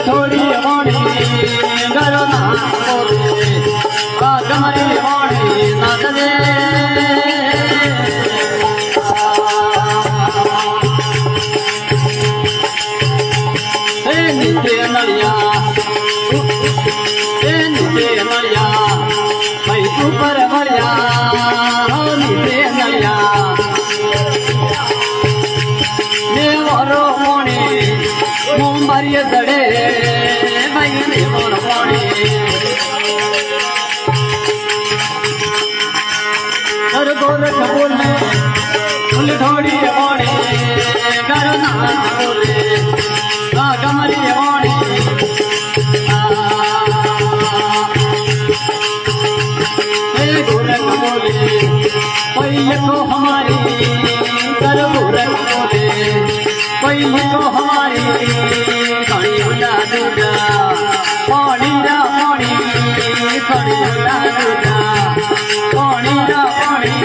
थोड़ी मोड़ी करो ना कमरी मोड़ी नाच दे नीचे नलिया भाई ऊपर बढ़िया नीचे नलिया देवरो मोड़ी मुंबई दड़े भाई देवर मोड़ी और गोरख बोले फुल थोड़ी मोड़ी करना बोले कमरी मोड़ी गोरख बोले कोई को हमारी कर गोरख बोले कोई को हमारी पानी उड़ा दूजा पानी रा पानी पानी उड़ा दूजा पानी रा पानी